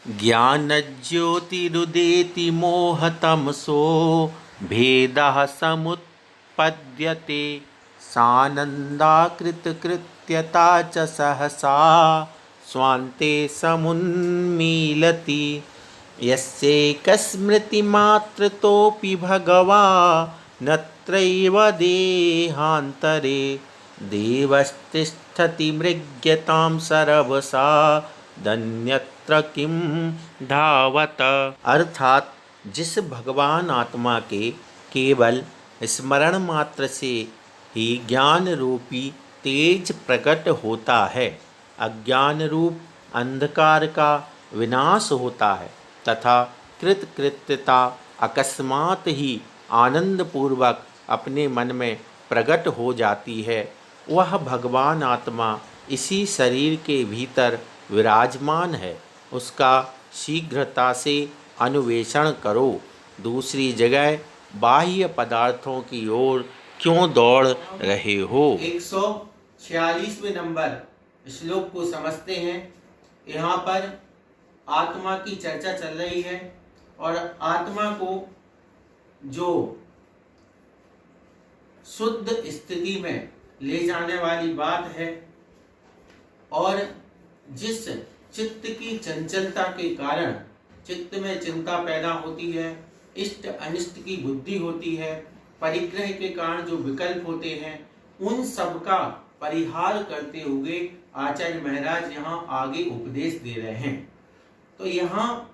ज्ञानज्योतिरुदेति मोहतमसो भेदः समुत्पद्यते सानन्दाकृतकृत्यता च सहसा स्वान्ते समुन्मीलति। यस्यैकस्मृतिमात्रतोऽपि भगवानत्रैव देहान्तरे देवस्तिष्ठति मृग्यतां सरवसा धन्यत्र किं धावत। अर्थात जिस भगवान आत्मा के केवल स्मरण मात्र से ही ज्ञान रूपी तेज प्रकट होता है, अज्ञान रूप अंधकार का विनाश होता है तथा कृतकृत्यता अकस्मात ही आनंदपूर्वक अपने मन में प्रकट हो जाती है, वह भगवान आत्मा इसी शरीर के भीतर विराजमान है। उसका शीघ्रता से अन्वेषण करो। दूसरी जगह बाह्य पदार्थों की ओर क्यों दौड़ रहे हो। 146वें नंबर श्लोक को समझते हैं। यहाँ पर आत्मा की चर्चा चल रही है और आत्मा को जो शुद्ध स्थिति में ले जाने वाली बात है और जिस चित्त की चंचलता के कारण चित्त में चिंता पैदा होती है, इष्ट अनिष्ट की बुद्धि होती है, परिग्रह के कारण जो विकल्प होते हैं, उन सब का परिहार करते हुए आचार्य महाराज यहाँ आगे उपदेश दे रहे हैं। तो यहाँ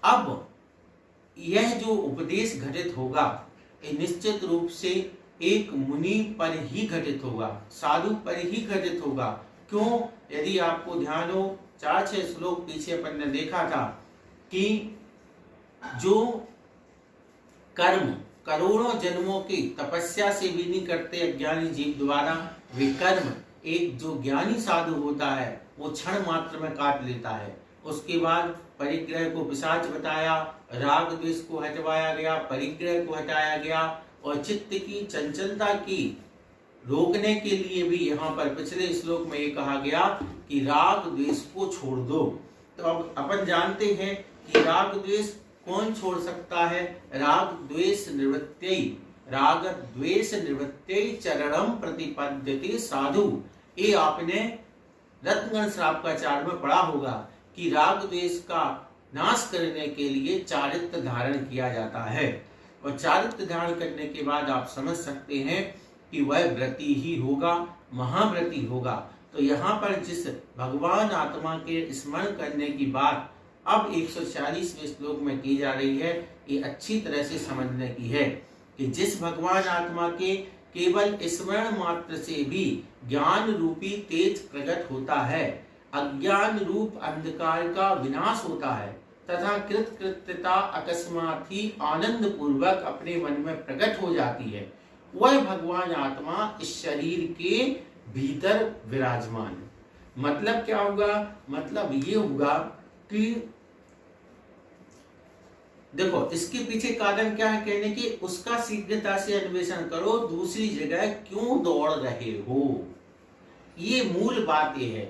अब यह जो उपदेश घटित होगा ये निश्चित रूप से एक मुनि पर ही घटित होगा, साधु पर ही घटित होगा। क्यों? यदि आपको ध्यान हो, 4-6 श्लोक पीछे अपन ने देखा था कि जो कर्म करोड़ों जन्मों की तपस्या से भी नहीं करते अज्ञानी जीव द्वारा, वे कर्म एक जो ज्ञानी साधु होता है वो क्षण मात्र में काट लेता है। उसके बाद परिग्रह को पिशाच बताया, राग द्वेष को हटवाया गया, परिग्रह को हटाया गया और चित्त की चंचलता की रोकने के लिए भी यहाँ पर पिछले श्लोक में ये कहा गया कि राग द्वेष को छोड़ दो। तो अब अपन जानते हैं कि राग द्वेष कौन छोड़ सकता है। राग द्वेष निवृत्त्यै चरणम प्रतिपद्यते साधु। ये आपने रत्नगण श्रावकाचार्य में पढ़ा होगा कि राग द्वेष का नाश करने के लिए चारित्र धारण किया जाता है और चारित्र धारण करने के बाद आप समझ सकते हैं कि वह व्रती ही होगा, महाव्रती होगा। तो यहाँ पर जिस भगवान आत्मा के स्मरण करने की बात अब 146वें श्लोक में की जा रही है, ये अच्छी तरह से समझने की है कि जिस भगवान आत्मा के केवल स्मरण मात्र से भी ज्ञान रूपी तेज प्रकट होता है, अज्ञान रूप अंधकार का विनाश होता है तथा कृतकृत्यता अकस्मात ही आनंद पूर्वक अपने मन में प्रकट हो जाती है, वह भगवान आत्मा इस शरीर के भीतर विराजमान है। मतलब क्या होगा? मतलब ये होगा कि देखो इसके पीछे कारण क्या है कहने की, उसका शीघ्रता से अन्वेषण करो, दूसरी जगह क्यों दौड़ रहे हो। ये मूल बात ये है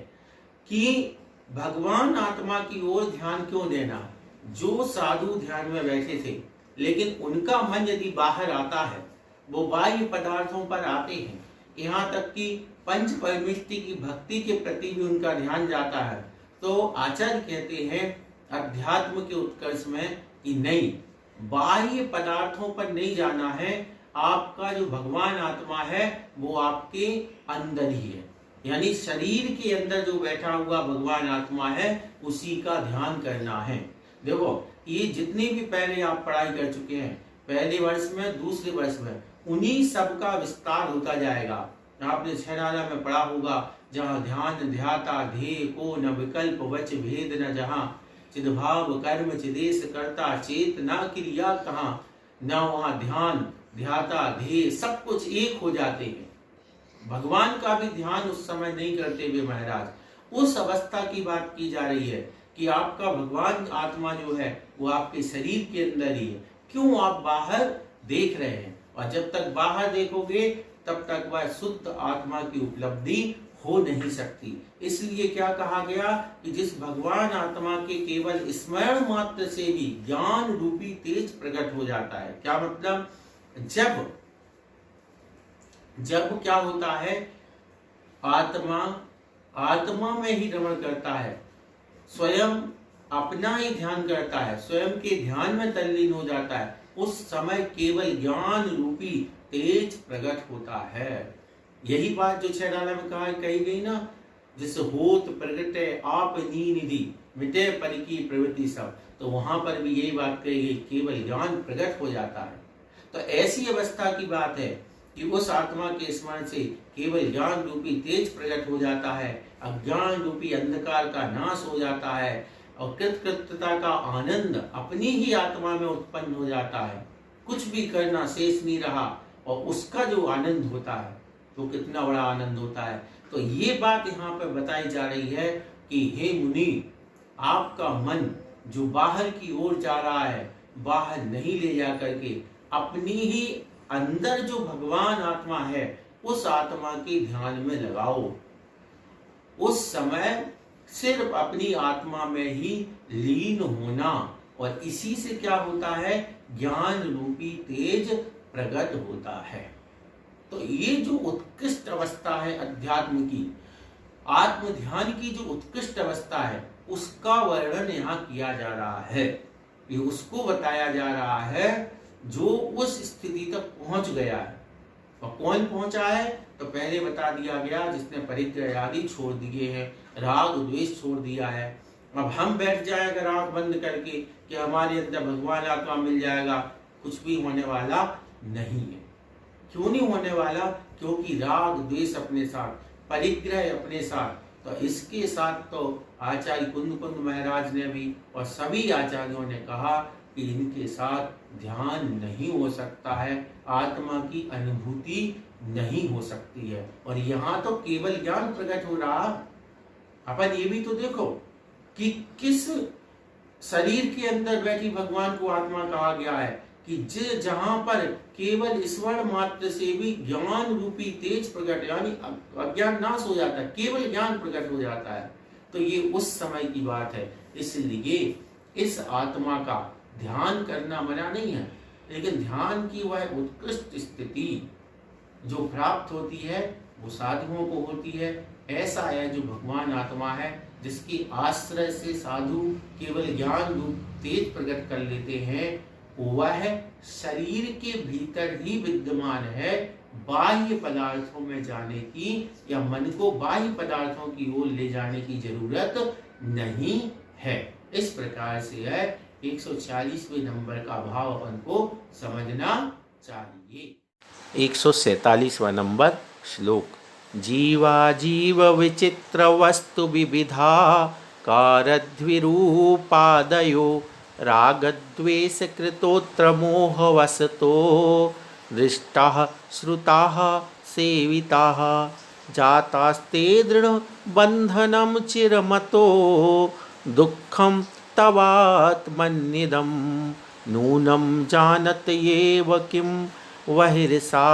कि भगवान आत्मा की ओर ध्यान क्यों देना। जो साधु ध्यान में बैठे थे लेकिन उनका मन यदि बाहर आता है, वो बाह्य पदार्थों पर आते हैं, यहाँ तक कि पंच परमेष्टि की भक्ति के प्रति भी उनका ध्यान जाता है, तो आचार्य कहते हैं अध्यात्म के उत्कर्ष में कि नहीं, बाह्य पदार्थों पर नहीं जाना है, आपका जो भगवान आत्मा है वो आपके अंदर ही है, यानी शरीर के अंदर जो बैठा हुआ भगवान आत्मा है उसी का ध्यान करना है। देखो ये जितनी भी पहले आप पढ़ाई कर चुके हैं, पहले वर्ष में दूसरे वर्ष में, उन्हीं सब का विस्तार होता जाएगा। आपने छहनाला में पढ़ा होगा, जहाँ ध्यान ध्याता ध्येय को न विकल्प वच भेद न जहाँ, चिद्भाव कर्म चिदेश करता चेत न क्रिया कहाँ, न वहाँ ध्यान ध्याता ध्येय सब कुछ एक हो जाते हैं। भगवान का भी ध्यान उस समय नहीं करते हुए महाराज, उस अवस्था की बात की जा रही है कि आपका भगवान आत्मा जो है वो आपके शरीर के अंदर ही है। क्यों आप बाहर देख रहे हैं, और जब तक बाहर देखोगे तब तक वह शुद्ध आत्मा की उपलब्धि हो नहीं सकती। इसलिए क्या कहा गया कि जिस भगवान आत्मा के केवल स्मरण मात्र से भी ज्ञान रूपी तेज प्रकट हो जाता है। क्या मतलब? जब क्या होता है, आत्मा में ही रमण करता है, स्वयं अपना ही ध्यान करता है, स्वयं के ध्यान में तल्लीन हो जाता है, उस समय केवल ज्ञान रूपी तेज प्रकट होता है। यही बात जो छैलाला में कही गई ना, जिस होत प्रगटे आप निधि मिटे पर की प्रवृत्ति सब, तो वहां पर भी यही बात कही गई, केवल ज्ञान प्रकट हो जाता है। तो ऐसी अवस्था की बात है कि उस आत्मा के स्मरण से केवल ज्ञान रूपी तेज प्रकट हो जाता है, अज्ञान रूपी अंधकार का नाश हो जाता है और कृतकृत्यता का आनंद अपनी ही आत्मा में उत्पन्न हो जाता है। कुछ भी करना शेष नहीं रहा और उसका जो आनंद होता है वो कितना बड़ा आनंद होता है। तो ये बात यहाँ पर बताई जा रही है कि हे मुनि, आपका मन जो बाहर की ओर जा रहा है, बाहर नहीं ले जा करके अपनी ही अंदर जो भगवान आत्मा है उस आत्मा के ध्यान में लगाओ। उस समय सिर्फ अपनी आत्मा में ही लीन होना, और इसी से क्या होता है, ज्ञान रूपी तेज प्रकट होता है। तो ये जो उत्कृष्ट अवस्था है अध्यात्म की, आत्म ध्यान की जो उत्कृष्ट अवस्था है, उसका वर्णन यहाँ किया जा रहा है। ये उसको बताया जा रहा है जो उस स्थिति तक पहुंच गया है। और कौन पहुंचा है? तो पहले बता दिया गया, जिसने परिग्रह आदि छोड़ दिए हैं, राग द्वेष छोड़ दिया है। अब हम बैठ जाए अगर आंख बंद करके कि हमारे अंदर भगवान आत्मा मिल जाएगा, कुछ भी होने वाला नहीं है। क्यों नहीं होने वाला? क्योंकि राग द्वेष अपने साथ, परिग्रह अपने साथ। तो इसके साथ तो आचार्य कुंद महाराज ने भी और सभी आचार्यों ने कहा कि इनके साथ ध्यान नहीं हो सकता है, आत्मा की अनुभूति नहीं हो सकती है। और यहाँ तो केवल ज्ञान प्रकट हो रहा। अपन ये भी तो देखो कि किस शरीर के अंदर बैठी भगवान को आत्मा कहा गया है, कि जहां पर केवल ईश्वर मात्र से भी ज्ञान रूपी तेज प्रकट, यानी अज्ञान नाश हो जाता है, केवल ज्ञान प्रकट हो जाता है। तो ये उस समय की बात है। इसलिए इस आत्मा का ध्यान करना मना नहीं है, लेकिन ध्यान की वह उत्कृष्ट स्थिति जो प्राप्त होती है वो साधुओं को होती है। ऐसा है जो भगवान आत्मा है, जिसके आश्रय से साधु केवल ज्ञान रूप तेज प्रकट कर लेते हैं, वह शरीर के भीतर ही विद्यमान है। बाह्य पदार्थों में जाने की या मन को बाह्य पदार्थों की ओर ले जाने की जरूरत नहीं है। इस प्रकार से है 140वें नंबर का भाव अपन को समझना चाहिए। 147वां नंबर श्लोक। जीवा जीव विचित्र वस्तु विविधा कारद्विरूपादयो रागद्वेष कृतोत्र मोहवसतो दृष्टाः श्रुताः सेविताः जातास्ते दृढ़ बंधनं चिरमतो दुःखं तवात्मन्निदं नूनं जानत येव किं वहिर्सा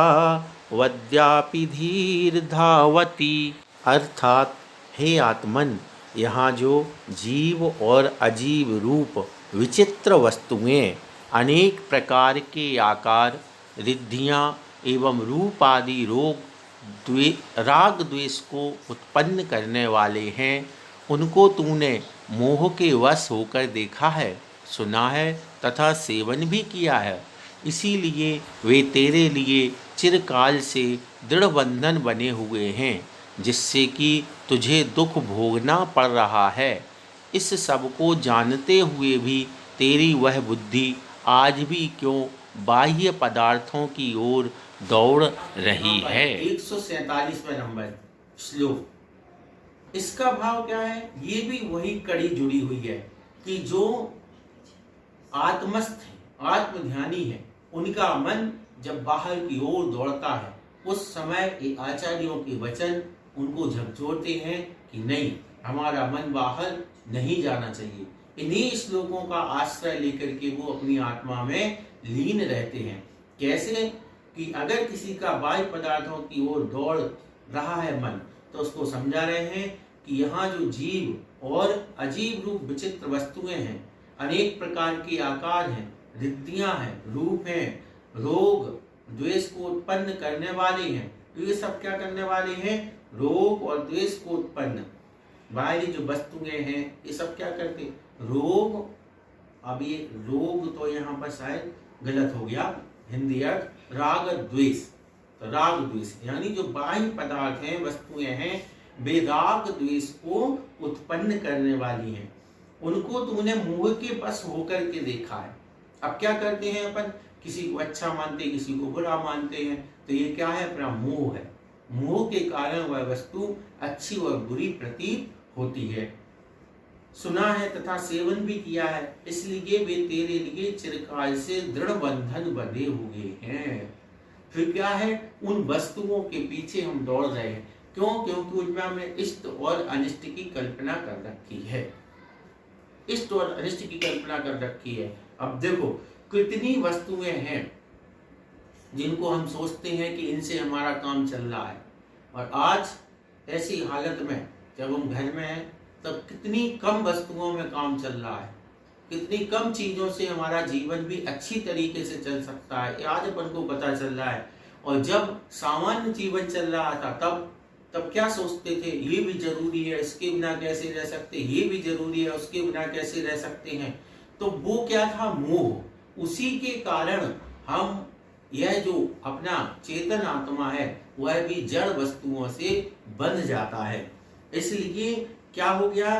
वद्यापि धीर धावती। अर्थात हे आत्मन, यहाँ जो जीव और अजीव रूप विचित्र वस्तुएं, अनेक प्रकार के आकार, रिद्धियाँ एवं रूप आदि राग द्वेष को उत्पन्न करने वाले हैं, उनको तूने मोह के वश होकर देखा है, सुना है तथा सेवन भी किया है। इसीलिए वे तेरे लिए चिरकाल से दृढ़ बंधन बने हुए हैं, जिससे कि तुझे दुख भोगना पड़ रहा है। इस सब को जानते हुए भी तेरी वह बुद्धि आज भी क्यों बाह्य पदार्थों की ओर दौड़ रही है। 147वां नंबर श्लोक। इसका भाव क्या है? ये भी वही कड़ी जुड़ी हुई है कि जो आत्मस्थ है, आत्मध्यानी है, उनका मन जब बाहर की ओर दौड़ता है, उस समय आचार्यों के वचन उनको झकझोरते हैं कि नहीं, हमारा मन बाहर नहीं जाना चाहिए। इन्हीं श्लोकों का आश्रय लेकर के वो अपनी आत्मा में लीन रहते हैं। कैसे? कि अगर किसी का बाह्य पदार्थों की ओर दौड़ रहा है मन, तो उसको समझा रहे हैं कि यहाँ जो जीव और अजीब रूप विचित्र वस्तुएं हैं, अनेक प्रकार के आकार हैं, रिद्धियां हैं, रूप हैं, रोग द्वेष को उत्पन्न करने वाले हैं। तो ये सब क्या करने वाले हैं? रोग और द्वेष को उत्पन्न, बाहरी जो वस्तुएं हैं ये सब क्या करते? रोग। अब ये रोग तो यहाँ पर शायद गलत हो गया हिंदी अर्थ, राग द्वेष। तो राग द्वेष यानी जो बाह्य पदार्थ हैं, वस्तुएं हैं, वे राग द्वेष को उत्पन्न करने वाली हैं। उनको तुमने मोह के बस होकर के देखा है। अब क्या करते हैं अपन? किसी को अच्छा मानते हैं, किसी को बुरा मानते हैं। तो ये क्या है? अपना मोह है। मोह के कारण वह वस्तु अच्छी और बुरी प्रतीत होती है। सुना है तथा सेवन भी किया है, इसलिए वे तेरे लिए चिरकाल से दृढ़ बंधन बंधे हुए हैं। फिर क्या है? उन वस्तुओं के पीछे हम दौड़ रहे हैं। क्यों? क्योंकि उनमें हमने इष्ट और अनिष्ट की कल्पना कर रखी है। इष्ट और अनिष्ट की कल्पना कर रखी है। अब देखो कितनी वस्तुएं हैं जिनको हम सोचते हैं कि इनसे हमारा काम चल रहा है, और आज ऐसी हालत में जब हम घर में हैं तब कितनी कम वस्तुओं में काम चल रहा है, कितनी कम चीजों से हमारा जीवन भी अच्छी तरीके से चल सकता है, आज अपन को पता चल रहा है। और जब सामान्य जीवन चल रहा था तब क्या सोचते थे? ये भी जरूरी है, इसके बिना कैसे रह सकते, ये भी जरूरी है, उसके बिना कैसे रह सकते हैं। तो वो क्या था? मोह। उसी के कारण हम यह जो अपना चेतन आत्मा है वह भी जड़ वस्तुओं से बंध जाता है। इसलिए क्या हो गया?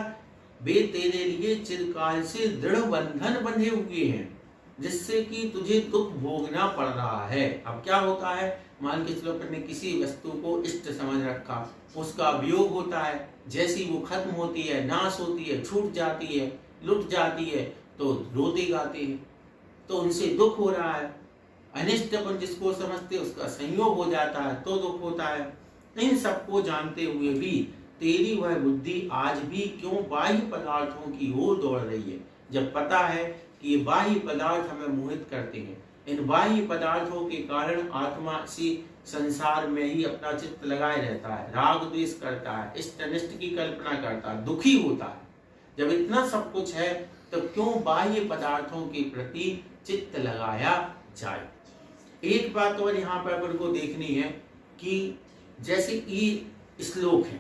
वे तेरे लिए चिरकाल से दृढ़ बंधन बंधे हुए हैं, जिससे कि तुझे दुख भोगना पड़ रहा है। अब क्या होता है? मान के चलो अपने किसी वस्तु को इष्ट समझ रखा, उसका वियोग होता है, जैसी वो खत्म होती है, नाश होती है, छूट जाती है, लुट जाती है, तो रोते गाते हैं, तो उनसे दुख हो रहा है। अनिष्ट अपन जिसको समझते उसका संयोग हो जाता है तो दुख होता है। इन सबको जानते हुए भी तेरी वह बुद्धि आज भी क्यों बाह्य पदार्थों की ओर दौड़ रही है, जब पता है कि ये बाह्य पदार्थ हमें मोहित करते हैं। इन बाह्य पदार्थों के कारण आत्मा इसी संसार में ही अपना चित्त लगाए रहता है, राग द्वेष करता है, इष्ट अनिष्ट की कल्पना करता है, दुखी होता है। जब इतना सब कुछ है तो क्यों बाह्य पदार्थों के प्रति चित्त लगाया जाए। एक बात और यहाँ पर अपन को देखनी है कि जैसे ये श्लोक है,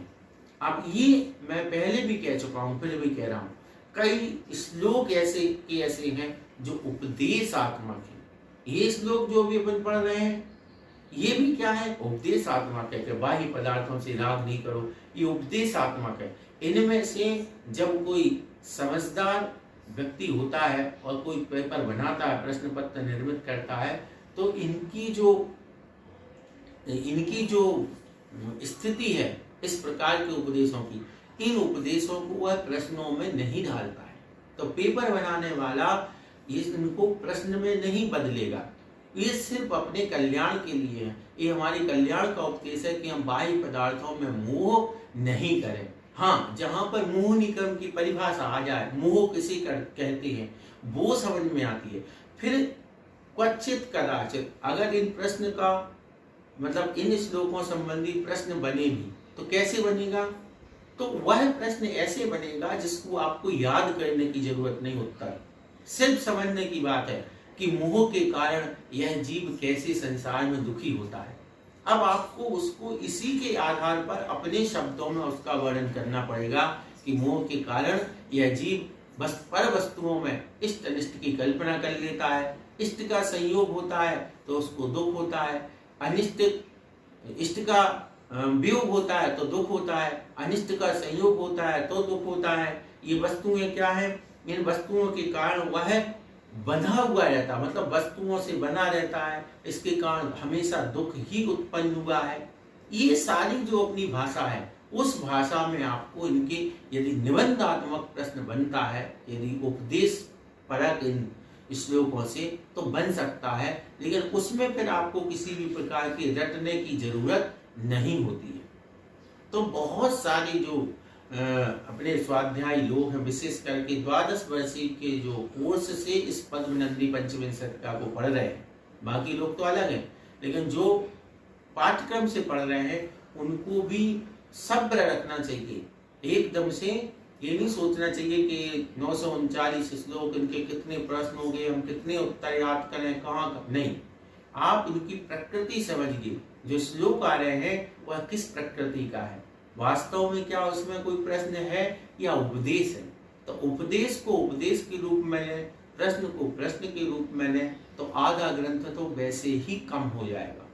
अब ये मैं पहले भी कह चुका हूँ, फिर भी कह रहा हूँ, कई श्लोक ऐसे हैं जो उपदेशात्मक है। ये श्लोक जो भी अपन पढ़ रहे हैं ये भी क्या है? उपदेशात्मक है कि बाह्य पदार्थों से राग नहीं करो, ये उपदेशात्मक है। इनमें से जब कोई समझदार व्यक्ति होता है और कोई पेपर बनाता है, प्रश्न पत्र निर्मित करता है, तो इनकी जो स्थिति है इस प्रकार के उपदेशों की, इन उपदेशों को वह प्रश्नों में नहीं डालता है। तो पेपर बनाने वाला इनको प्रश्न में नहीं बदलेगा, ये सिर्फ अपने कल्याण के लिए है। ये हमारे कल्याण का उपदेश है कि हम बाह्य पदार्थों में मोह नहीं करें। हाँ, जहां पर मोह निक्रम की परिभाषा आ जाए, मोह किसे कहते हैं वो समझ में आती है। फिर क्वचित कदाचित अगर इन प्रश्न का मतलब इन श्लोकों संबंधी प्रश्न बने भी तो कैसे बनेगा? तो वह प्रश्न ऐसे बनेगा जिसको आपको याद करने की जरूरत नहीं होता, सिर्फ समझने की बात है कि मोह के कारण यह जीव कैसे संसार में दुखी होता है। अब आपको उसको इसी के आधार पर अपने शब्दों में उसका वर्णन करना पड़ेगा कि मोह के कारण यह जीव बस पर वस्तुओं में इष्ट अनिष्ट की कल्पना कर लेता है। इष्ट का संयोग होता है तो उसको दुख होता है, अनिष्ट इष्ट का वियोग होता है तो दुख होता है, अनिष्ट का संयोग होता है तो दुख होता है। ये वस्तुएं क्या है? इन वस्तुओं के कारण वह बंधा हुआ रहता है, मतलब वस्तुओं से बना रहता है, इसके कारण हमेशा दुख ही उत्पन्न हुआ है। ये सारी जो अपनी भाषा है उस भाषा में आपको इनके यदि निबंधात्मक प्रश्न बनता है, यदि उपदेश परक इन श्लोकों से तो बन सकता है, लेकिन उसमें फिर आपको किसी भी प्रकार के रटने की जरूरत नहीं होती है। तो बहुत सारे जो अपने स्वाध्यायी लोग हैं, विशेष करके 12 वर्षीय के जो कोर्स से इस पद्मनंदी पंचविंशतिका को पढ़ रहे हैं, बाकी लोग तो अलग हैं, लेकिन जो पाठ्यक्रम से पढ़ रहे हैं उनको भी सब्र रखना चाहिए। एकदम से ये नहीं सोचना चाहिए कि 939 श्लोक, इनके कितने प्रश्न हो गए, हम कितने उत्तर याद करें, कहाँ नहीं। आप इनकी प्रकृति समझिए। जो श्लोक आ रहे हैं वह किस प्रकृति का है, वास्तव में क्या उसमें कोई प्रश्न है या उपदेश है। तो उपदेश को उपदेश के रूप में लें, प्रश्न को प्रश्न के रूप में लें, तो आधा ग्रंथ तो वैसे ही कम हो जाएगा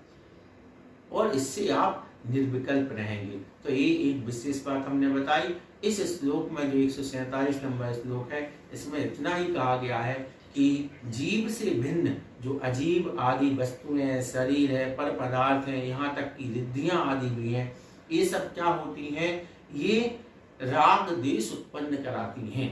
और इससे आप निर्विकल्प रहेंगे। तो ये एक विशेष बात हमने बताई। इस श्लोक में जो 147 नंबर श्लोक है, इसमें इतना ही कहा गया है कि जीव से भिन्न जो अजीब आदि वस्तुएं हैं, शरीर है, पर पदार्थ है, यहाँ तक कि रिद्धियां आदि भी हैं, ये सब क्या होती हैं, ये राग देश उत्पन्न कराती हैं।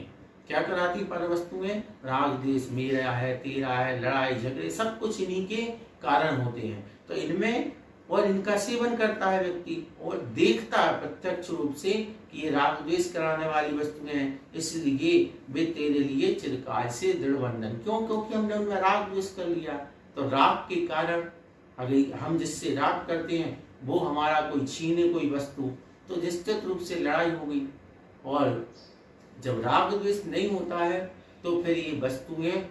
क्या कराती पर वस्तुएं? राग देश, मेरा है, तेरा है, लड़ाई झगड़े, सब कुछ इन्हीं के कारण होते हैं। तो इनमें और इनका सेवन करता है व्यक्ति और देखता है प्रत्यक्ष रूप से कि ये राग द्वेष कराने वाली वस्तुएं हैं, इसलिए वे तेरे लिए चिरकाल से दृढ़ बंधन। क्यों? क्योंकि हमने उनमें राग द्वेष कर लिया। तो राग के कारण अगर हम जिससे राग करते हैं वो हमारा कोई छीने कोई वस्तु, तो निश्चित रूप से लड़ाई हो गई। और जब राग द्वेष नहीं होता है तो फिर ये वस्तुएं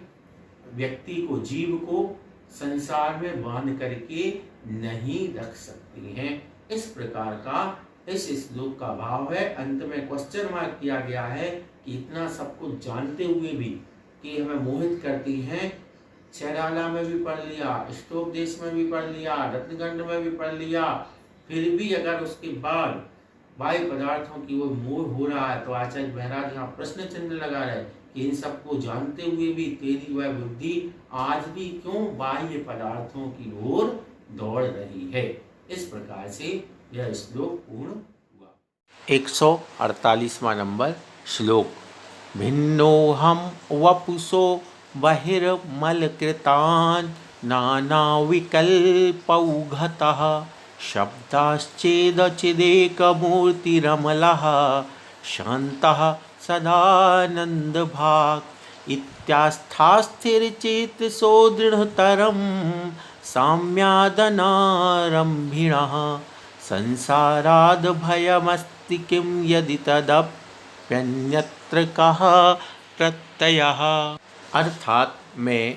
व्यक्ति को, जीव को संसार में बांध करके नहीं रख सकती हैं। इस प्रकार का इस श्लोक का भाव है। अंत में क्वेश्चन मार्क किया गया है कि इतना सब कुछ जानते हुए भी कि हमें मोहित करती हैं। छैराला में भी पढ़ लिया, स्टोपदेश में भी पढ़ लिया, रत्नगंड में भी पढ़ लिया, फिर भी अगर उसके बाद बाह्य पदार्थों की ओर मोह हो रहा है तो आचार्य महाराज यहाँ प्रश्न चिन्ह लगा रहे कि इन सबको जानते हुए भी तेरी वह बुद्धि आज भी क्यों बाह्य पदार्थों की ओर दौड़ रही है। इस प्रकार से यह श्लोक पूर्ण हुआ। 148वां नंबर श्लोक। भिन्नोहम वपुषो बहिर्मलकृतान् नानाविकल्पौघतः शब्दाश्चेदचिदेकमूर्तिरमलः शान्तः सदानन्दभाक् इत्यास्थास्थिरचेतसो दृढतरं साम्यादनारम्भिणः संसाराद् भयमस्ति किं यदि तदप्यन्यत्र कः प्रत्ययः। अर्थात मैं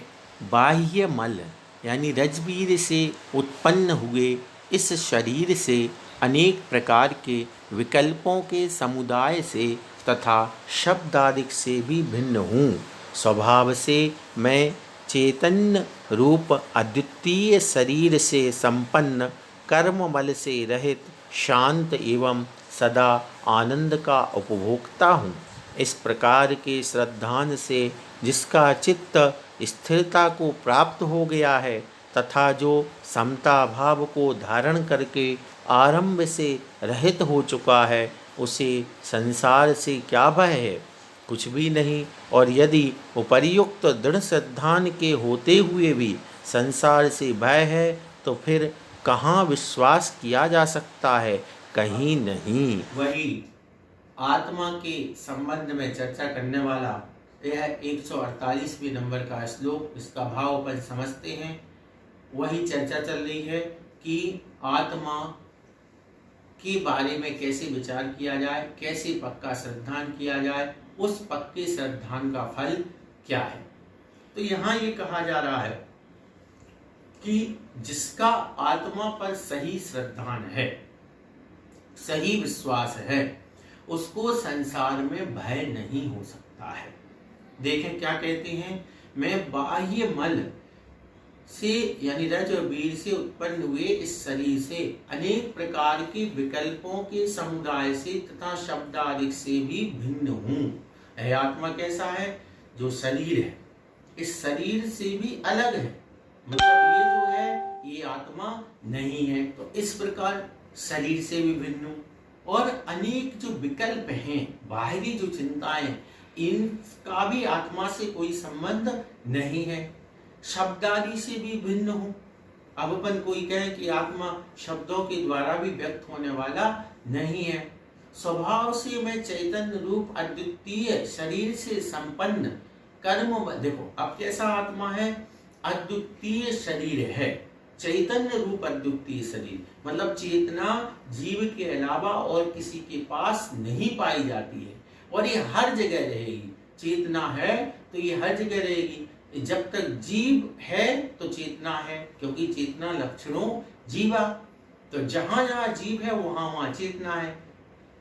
बाह्य मल यानी रजबीर से उत्पन्न हुए इस शरीर से अनेक प्रकार के विकल्पों के समुदाय से तथा शब्दादिक से भी भिन्न हूँ। स्वभाव से मैं चैतन्य रूप अद्वितीय शरीर से संपन्न, कर्ममल से रहित, शांत एवं सदा आनंद का उपभोक्ता हूँ। इस प्रकार के श्रद्धान से जिसका चित्त स्थिरता को प्राप्त हो गया है तथा जो समता भाव को धारण करके आरंभ से रहित हो चुका है, उसे संसार से क्या भय है? कुछ भी नहीं। और यदि उपर्युक्त दृढ़ श्रद्धान के होते हुए भी संसार से भय है तो फिर कहाँ विश्वास किया जा सकता है? कहीं नहीं। वही आत्मा के संबंध में चर्चा करने वाला यह 148वें नंबर का श्लोक, इसका भाव अपन समझते हैं। वही चर्चा चल रही है कि आत्मा के बारे में कैसे विचार किया जाए, कैसे पक्का श्रद्धान किया जाए, उस पक्के श्रद्धान का फल क्या है। तो यहाँ ये कहा जा रहा है कि जिसका आत्मा पर सही श्रद्धान है, सही विश्वास है, उसको संसार में भय नहीं हो सकता है। देखें क्या कहते हैं, मैं बाह्य मल से यानी रज और वीर से उत्पन्न हुए इस शरीर से अनेक प्रकार के विकल्पों के समुदाय से तथा शब्द आदि से भी भिन्न हूँ। यह आत्मा कैसा है? जो शरीर है, इस शरीर से भी अलग है, मतलब ये जो है ये आत्मा नहीं है। तो इस प्रकार शरीर से भी भिन्न हूँ। और अनेक जो विकल्प हैं, बाहरी जो चिंताएं, इनका भी आत्मा से कोई संबंध नहीं है। शब्द आदि से भी भिन्न हूँ। अब अपन कोई कहे कि आत्मा शब्दों के द्वारा भी व्यक्त होने वाला नहीं है। स्वभाव से मैं चैतन्य रूप अद्वितीय शरीर से संपन्न कर्म, देखो अब कैसा आत्मा है? अद्वितीय शरीर है, चैतन्य रूप अद्वितीय शरीर, मतलब चेतना जीव के अलावा और किसी के पास नहीं पाई जाती है और ये हर जगह रहेगी। चेतना है तो ये हर जगह रहेगी। जब तक जीव है तो चेतना है, क्योंकि चेतना लक्षणों जीवा, तो जहां जहां जीव है वहां वहां चेतना है।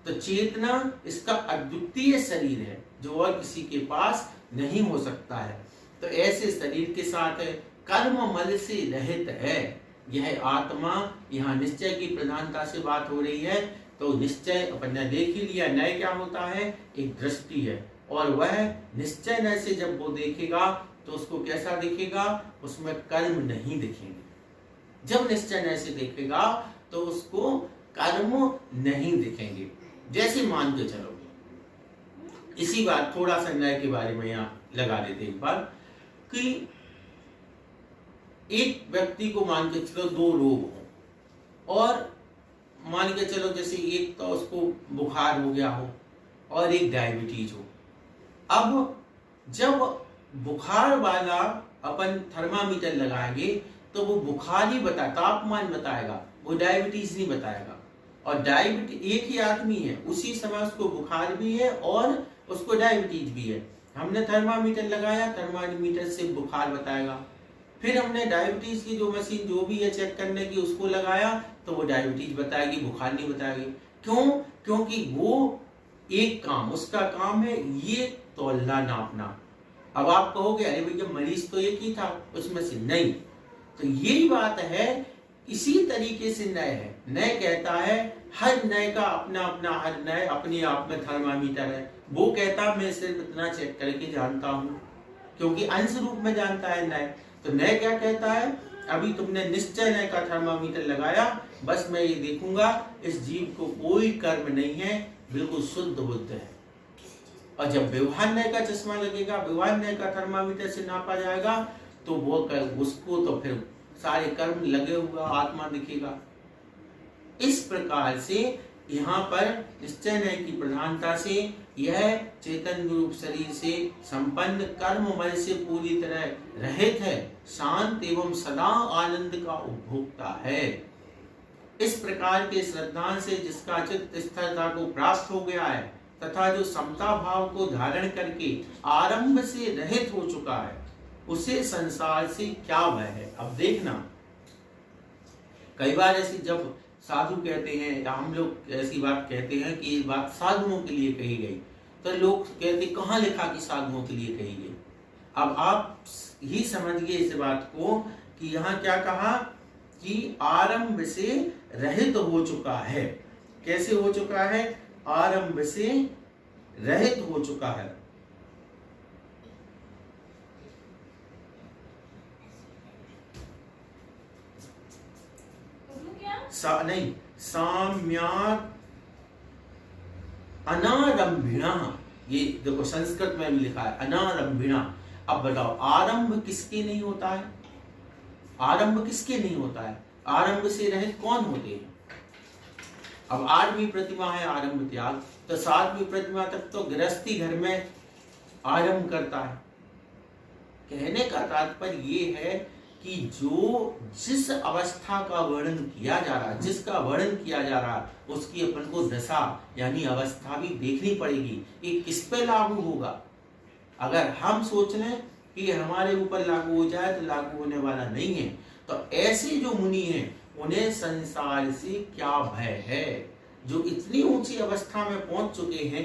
तो चेतना इसका अद्वितीय शरीर है जो और किसी के पास नहीं हो सकता है। तो ऐसे शरीर के साथ कर्म मल से रहित है यह आत्मा। यहाँ निश्चय की प्रधानता से बात हो रही है। तो निश्चय अपन ने देख ही लिया, नय क्या होता है, एक दृष्टि है, और वह निश्चय नय से जब वो देखेगा तो उसको कैसा दिखेगा, उसमें कर्म नहीं दिखेंगे। जब निश्चय नय से देखेगा तो उसको कर्म नहीं दिखेंगे। जैसे मान के चलो, इसी बात थोड़ा सा नय के बारे में यहाँ लगा देते एक बार, कि एक व्यक्ति को मान के चलो दो लोग हों, और मान के चलो जैसे एक तो उसको बुखार हो गया हो और एक डायबिटीज हो। अब जब बुखार वाला अपन थर्मामीटर लगाएंगे तो वो बुखार ही बता, तापमान बताएगा, वो डायबिटीज नहीं बताएगा। और डायबिटीज एक ही आदमी है, उसी समय उसको बुखार भी है और उसको डायबिटीज भी है। हमने थर्मामीटर लगाया, थर्मामीटर से बुखार बताएगा। फिर हमने डायबिटीज की जो मशीन जो भी है चेक करने की उसको लगाया तो वो डायबिटीज बताएगी, बुखार नहीं बताएगी। क्यों? क्योंकि वो एक काम, उसका काम है ये तौलना नापना। अब आप कहोगे अरे भैया मरीज तो एक ही था उसमें से, नहीं। तो यही बात है, इसी तरीके से नय है। नय कहता है हर नय का अपना अपना, हर नय अपने आप में थर्मामीटर है। वो कहता मैं सिर्फ इतना चेक करके जानता हूँ, क्योंकि अंश रूप में जानता है नय। तो नय क्या कहता है, अभी तुमने निश्चय नय का थर्मामीटर लगाया, बस मैं ये देखूंगा इस जीव को कोई कर्म नहीं है, बिल्कुल शुद्ध बुद्ध है। और जब व्यवहार नय का चश्मा लगेगा, व्यवहार नय का थर्मामीटर से नापा जाएगा, तो वो उसको तो फिर सारे कर्म लगे हुआ आत्मा दिखेगा। इस प्रकार से यहाँ पर निश्चय नय की प्रधानता से यह चेतन रूप शरीर से संपन्न कर्ममय से पूरी तरह रहित है, शांत एवं सदा आनंद का उपभोक्ता है। इस प्रकार के श्रद्धांत से जिसका चित्त स्थिरता को प्राप्त हो गया है तथा जो समता भाव को धारण करके आरंभ से रहित हो चुका है, उसे संसार से क्या भय है। अब देखना, कई बार ऐसी जब साधु कहते हैं या हम लोग ऐसी बात कहते हैं कि ये बात साधुओं के लिए कही गई, तो लोग कहते कहाँ लिखा कि साधुओं के लिए कही गई। अब आप ही समझिए इस बात को कि यहाँ क्या कहा कि आरंभ से रहित हो चुका है। कैसे हो चुका है? आरंभ से रहित हो चुका है। नहीं, साम्यात अनारंभिणा, ये देखो संस्कृत में भी लिखा है अनारंभिणा। अब बताओ आरंभ किसके नहीं होता है? आरंभ किसके नहीं होता है? आरंभ से रहित कौन होते हैं? अब 8वीं प्रतिमा है आरंभ त्याग, तो 7वीं प्रतिमा तक तो गृहस्थी घर में आरंभ करता है। कहने का तात्पर्य ये है कि जो जिस अवस्था का वर्णन किया जा रहा है, जिसका वर्णन किया जा रहा है, उसकी अपन को दशा यानी अवस्था भी देखनी पड़ेगी। ये किस पे लागू होगा? अगर हम सोच लें कि हमारे ऊपर लागू हो जाए तो लागू होने वाला नहीं है। तो ऐसे जो मुनि हैं उन्हें संसार से क्या भय है? जो इतनी ऊंची अवस्था में पहुंच चुके हैं,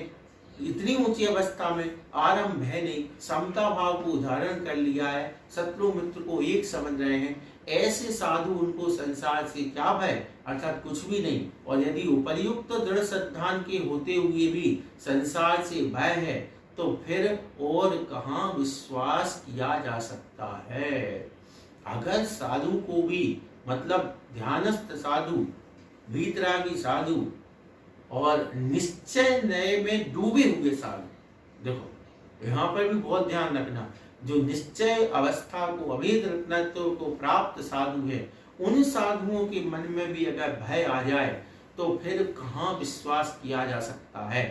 इतनी ऊंची अवस्था में आरंभ है नहीं, समता भाव को धारण कर लिया है, शत्रु मित्र को एक समझ रहे हैं, ऐसे साधु उनको संसार से क्या भय, अर्थात कुछ भी नहीं। और यदि उपर्युक्त दृढ़ श्रद्धान के होते हुए भी संसार से भय है तो फिर और कहाँ विश्वास किया जा सकता है? अगर साधु को भी, मतलब ध्यानस्थ साधु, वीतरागी साधु और निश्चय नय में डूबे हुए साधु, देखो यहाँ पर भी बहुत ध्यान रखना, जो निश्चय अवस्था को, अभेद रत्नत्व को प्राप्त साधु है, उन साधुओं के मन में भी अगर भय आ जाए तो फिर कहाँ विश्वास किया जा सकता है?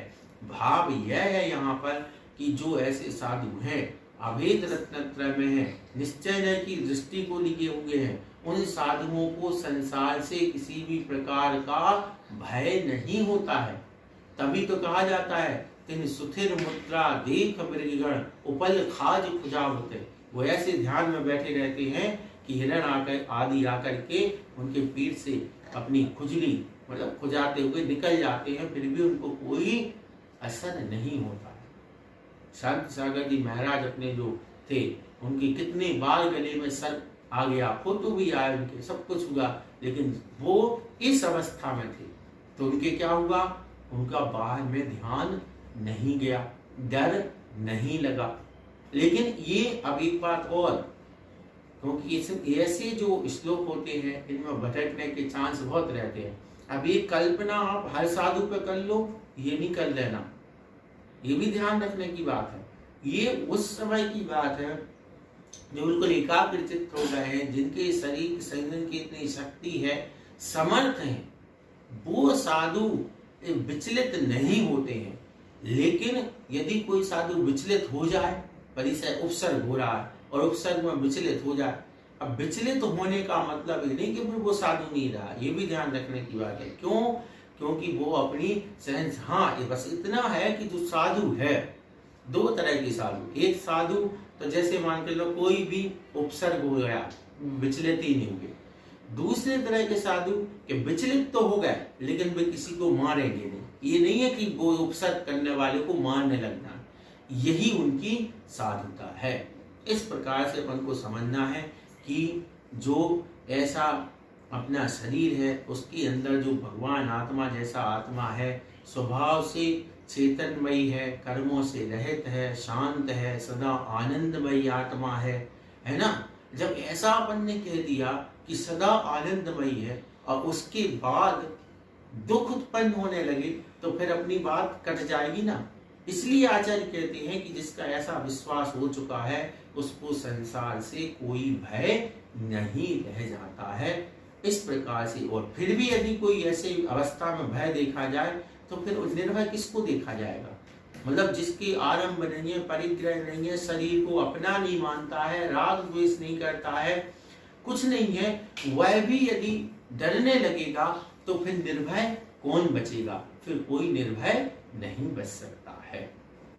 भाव यह है यहाँ पर कि जो ऐसे साधु हैं, अभेद रत्नत्रय में है, निश्चय नय की दृष्टि को लिए हुए हैं, उन साधुओं को संसार से किसी भी प्रकार का भय नहीं होता है। तभी तो कहा जाता है तिन सुथिर मुद्रा देख मृगगण उपल खाज खुजावते। वो ऐसे ध्यान में बैठे रहते हैं कि हिरण आकर आदि आकर के उनके पीठ से अपनी खुजली मतलब खुजाते हुए निकल जाते हैं, फिर भी उनको कोई असर नहीं होता है। शांति सागर जी महाराज अपने जो थे उनके कितने बार गले में सर आ गया, फोटो भी आए उनके, सब कुछ हुआ, लेकिन वो इस अवस्था में थे तो उनके क्या हुआ, उनका बाहर में ध्यान नहीं गया, डर नहीं लगा। लेकिन ये अब एक बात और, क्योंकि ऐसे जो श्लोक होते हैं इनमें भटकने के चांस बहुत रहते हैं। अब ये कल्पना आप हर साधु पे कर लो, ये नहीं कर लेना, ये भी ध्यान रखने की बात है। ये उस समय की बात है जो बिल्कुल एकाग्रचित्त हो गए हैं, जिनके शरीर संयम की इतनी शक्ति है, समर्थ हैं, वो साधु विचलित नहीं होते हैं। लेकिन यदि कोई साधु विचलित हो जाए, परिसर उपसर्ग हो रहा है और उपसर्ग में विचलित हो जाए, अब विचलित होने का मतलब ये नहीं कि वो साधु नहीं रहा, ये भी ध्यान रखने की बात है। क्यों? क्योंकि वो अपनी सहन, हाँ बस इतना है कि जो साधु है, दो तरह के साधु, एक साधु तो जैसे मान के लो कोई भी उपसर्ग हो गया विचलित ही नहीं हुए। दूसरे तरह के साधु के विचलित तो हो गए लेकिन वे किसी को मारेंगे नहीं, ये नहीं है कि वो उपसर्ग करने वाले को मारने लगना, यही उनकी साधुता है। इस प्रकार से अपन को समझना है कि जो ऐसा अपना शरीर है उसके अंदर जो भगवान आत्मा जैसा आत्मा है, स्वभाव से चेतनमयी है, कर्मों से रहित है, शांत है, सदा आनंदमयी आत्मा है ना। जब ऐसा अपन ने कह दिया कि सदा आनंदमयी है और उसके बाद दुख उत्पन्न होने लगे तो फिर अपनी बात कट जाएगी ना। इसलिए आचार्य कहते हैं कि जिसका ऐसा विश्वास हो चुका है उसको संसार से कोई भय नहीं रह जाता है। इस प्रकार से, और फिर भी यदि कोई ऐसे अवस्था में भय देखा जाए तो फिर निर्भय किसको देखा जाएगा, मतलब जिसकी आरंभ नहीं है, परिग्रह नहीं है, शरीर को अपना नहीं मानता है, राग द्वेष नहीं करता है, कुछ नहीं है, वह भी यदि डरने लगेगा तो फिर निर्भय कौन बचेगा? फिर कोई निर्भय नहीं बच सकता है।